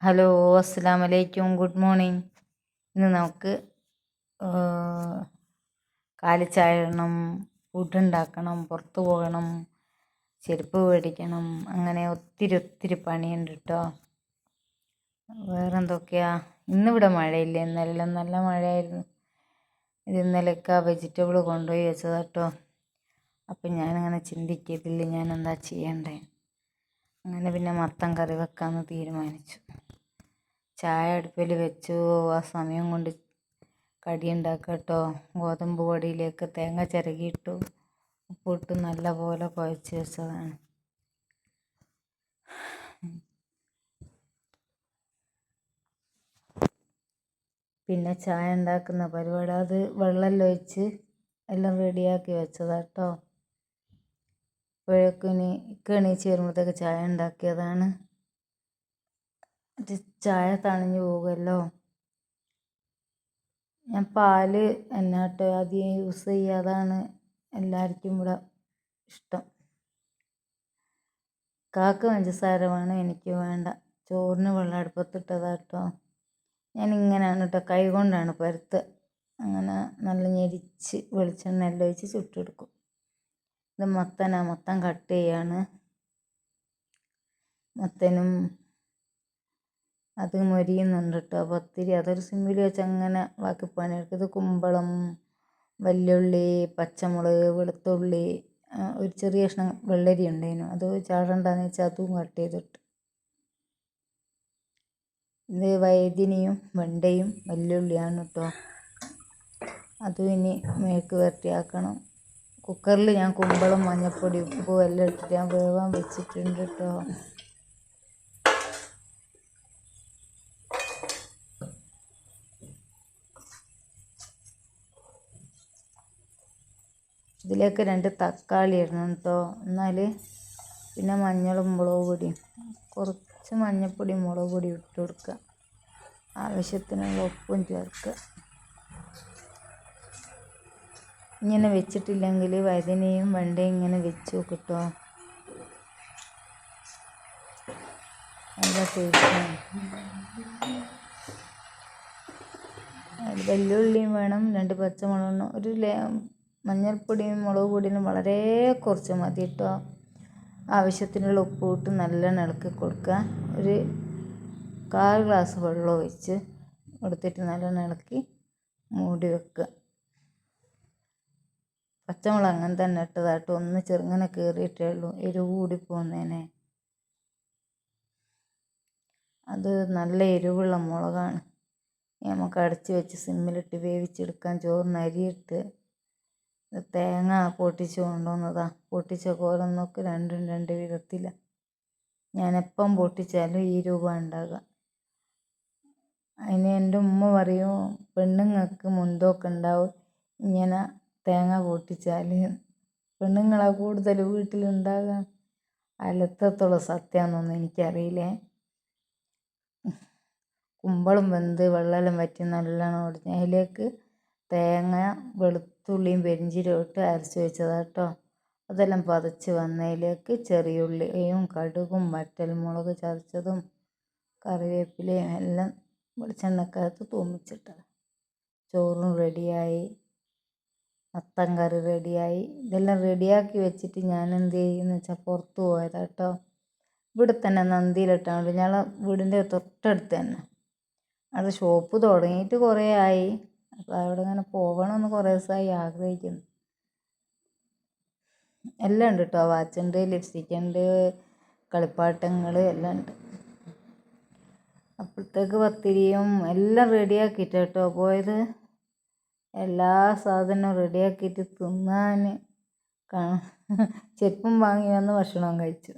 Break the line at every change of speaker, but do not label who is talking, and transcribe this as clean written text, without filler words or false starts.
Hello, അസ്സലാമു അലൈക്കും. Good morning. ഇന്ന് നമുക്ക് കാലിച്ചായ ഇടണം, ഫുഡ് ഉണ്ടാക്കണം, പുറത്ത് പോകണം, ചെരുപ്പ് മേടിക്കണം, അങ്ങനെ ഒത്തിരി പണിയുണ്ട് കേട്ടോ. വേറെന്തൊക്കെയാ? ഇന്നിവിടെ മഴയില്ല, ഇന്നലെല്ലാം നല്ല മഴയായിരുന്നു. ഇത് ഇന്നലെയൊക്കെ വെജിറ്റബിൾ കൊണ്ടുപോയി വെച്ചതാ കേട്ടോ. അപ്പം ഞാനിങ്ങനെ ചിന്തിക്കത്തില്ല ഞാൻ എന്താ ചെയ്യണ്ടേ. അങ്ങനെ പിന്നെ മത്തൻ കറി വെക്കാമെന്ന് തീരുമാനിച്ചു. ചായ അടുപ്പിൽ വെച്ചു. ആ സമയം കൊണ്ട് കടി ഉണ്ടാക്കുക കേട്ടോ. ഗോതമ്പ് പൊടിയിലേക്ക് തേങ്ങ ചിരകിയിട്ടു, ഉപ്പിട്ട് നല്ല പോലെ കുഴച്ച് വെച്ചതാണ്. പിന്നെ ചായ ഉണ്ടാക്കുന്ന പരിപാടി, അത് വെള്ളം ഒഴിച്ച് എല്ലാം റെഡിയാക്കി വെച്ചതാ കേട്ടോ. ഇപ്പോഴേക്കിനി എണീച്ച് വരുമ്പോഴത്തേക്ക് ചായ ഉണ്ടാക്കിയതാണ്. ചായ തണിഞ്ഞു പോകുമല്ലോ. ഞാൻ പാല് എന്നാട്ടോ അധികം യൂസ് ചെയ്യാതാണ് എല്ലാവർക്കും ഇവിടെ ഇഷ്ടം. കാക്ക പഞ്ചസാര വേണം, എനിക്ക് വേണ്ട. ചോറിന് വെള്ളം അടുപ്പത്തിട്ടതാ കേട്ടോ. ഞാനിങ്ങനെയാണ് കേട്ടോ, കൈ കൊണ്ടാണ് പരുത്ത്. അങ്ങനെ നല്ല ഞെരിച്ച് വെളിച്ചെണ്ണ എല്ലാം ഒഴിച്ച് ചുട്ടെടുക്കും. ഇത് മത്തൻ കട്ട് ചെയ്യാണ്. മത്തനും അത് മൊരിയുന്നുണ്ട് കേട്ടോ. പത്തിരി അതൊരു സിമ്മിൽ വെച്ച് അങ്ങനെ ബാക്കി പണിയെടുക്കും. ഇത് കുമ്പളം, വല്യുള്ളി, പച്ചമുളക്, വെളുത്തുള്ളി, ഒരു ചെറിയ കഷ്ണം വെള്ളരി ഉണ്ടായിരുന്നു, അത് ചാടണ്ടെന്ന് വെച്ചാൽ അതും കട്ട് ചെയ്തിട്ട്. ഇത് വഴുതിനയും വെണ്ടയും വല്യുള്ളിയാണ് കേട്ടോ. അതും ഇനി മേക്ക് വരട്ടിയാക്കണം. കുക്കറിൽ ഞാൻ കുമ്പളം, മഞ്ഞൾപ്പൊടി, ഉപ്പ് എല്ലാം ഇട്ടിട്ട് ഞാൻ വേവാൻ വെച്ചിട്ടുണ്ട് കേട്ടോ. ഇതിലേക്ക് 2 തക്കാളി ഇടണം കേട്ടോ. എന്നാൽ പിന്നെ മഞ്ഞളും മുളക് പൊടിയും, കുറച്ച് മഞ്ഞൾപ്പൊടിയും മുളക് പൊടിയും ഇട്ട് കൊടുക്കുക. ആവശ്യത്തിനുള്ള ഉപ്പും ചേർക്കുക. ഇങ്ങനെ വെച്ചിട്ടില്ലെങ്കിൽ വഴുതനയും വെണ്ടയും ഇങ്ങനെ വെച്ച് നോക്കിട്ടോ, നല്ല ടേസ്റ്റാണ്. വെല്ലുള്ളിയും വേണം, 2 പച്ചമുളകും, ഒരു മഞ്ഞൾപ്പൊടിയും മുളക് പൊടിയും വളരെ കുറച്ച് മതി കേട്ടോ. ആവശ്യത്തിനുള്ള ഉപ്പ് ഇട്ട് നല്ലോണം ഇളക്കി കൊടുക്കുക. ഒരു 1/4 ഗ്ലാസ് വെള്ളം ഒഴിച്ച് എടുത്തിട്ട് നല്ലോണം ഇളക്കി മൂടി വെക്കുക. പച്ചമുളക് അങ്ങനെ തന്നെ ഇട്ടതായിട്ട് ഒന്ന് ചെറുങ്ങനെ കീറിയിട്ടേ ഉള്ളൂ, എരിവ് കൂടി പോകുന്നതിനെ. അത് നല്ല എരിവുള്ള മുളകാണ്. നമുക്ക് അടച്ച് വെച്ച് സിമ്മിലിട്ട് വേവിച്ചെടുക്കാൻ. ചോറിന് അരിയിട്ട് തേങ്ങ പൊട്ടിച്ച് കൊണ്ടുവന്നതാ. പൊട്ടിച്ച കോലൊന്നൊക്കെ 2 വിധത്തിലാണ്. ഞാനെപ്പം പൊട്ടിച്ചാലും ഈ രൂപ ഉണ്ടാകുക. അതിന് എൻ്റെ ഉമ്മ പറയും, പെണ്ണുങ്ങൾക്ക് മുൻതൂക്കം ഉണ്ടാവും ഇങ്ങനെ തേങ്ങ പൊട്ടിച്ചാൽ. പെണ്ണുങ്ങളാണ് കൂടുതൽ വീട്ടിലുണ്ടാകുക. അതിലെത്രത്തോളം സത്യമാണെന്നൊന്നും എനിക്കറിയില്ലേ. കുമ്പളം വെന്ത് വെള്ളമെല്ലാം വറ്റി നല്ലോണം ഒടിഞ്ഞ് അതിലേക്ക് തേങ്ങ, വെളുത്തുള്ളിയും പെരിഞ്ചീരകവും ഇട്ട് അരച്ച് വെച്ചതാണ് കേട്ടോ. അതെല്ലാം പതച്ച് വന്നതിലേക്ക് ചെറിയ ഉള്ളിയും കടുകും വറ്റൽമുളക് ചതച്ചതും കറിവേപ്പിലയും എല്ലാം വെളിച്ചെണ്ണക്കകത്ത് തൂമിച്ചിട്ടത്. ചോറും റെഡിയായി, മത്തൻ കറി റെഡിയായി. ഇതെല്ലാം റെഡിയാക്കി വെച്ചിട്ട് ഞാൻ എന്ത് ചെയ്യുമെന്ന് വെച്ചാൽ പുറത്ത് പോയതാണ് കേട്ടോ. ഇവിടെ തന്നെ നന്ദിയിലിട്ടാണ്, ഞങ്ങളെ വീടിൻ്റെ തൊട്ടടുത്ത് തന്നെ. അവിടെ ഷോപ്പ് തുടങ്ങിയിട്ട് കുറേ ആയി. അപ്പോൾ അവിടെ ഇങ്ങനെ പോകണമെന്ന് കുറേ ദിവസമായി ആഗ്രഹിക്കുന്നു. എല്ലാം ഉണ്ട് കേട്ടോ. വാച്ചുണ്ട്, ലിപ്സ്റ്റിക് ഉണ്ട്, കളിപ്പാട്ടങ്ങൾ എല്ലാം ഉണ്ട്. അപ്പോഴത്തേക്ക് പത്തിരിയും എല്ലാം റെഡിയാക്കിയിട്ട് കേട്ടോ പോയത്. എല്ലാ സാധനവും റെഡിയാക്കിയിട്ട് തിന്നാൻ ചെരുപ്പും വാങ്ങി വന്ന് ഭക്ഷണവും കഴിച്ചു.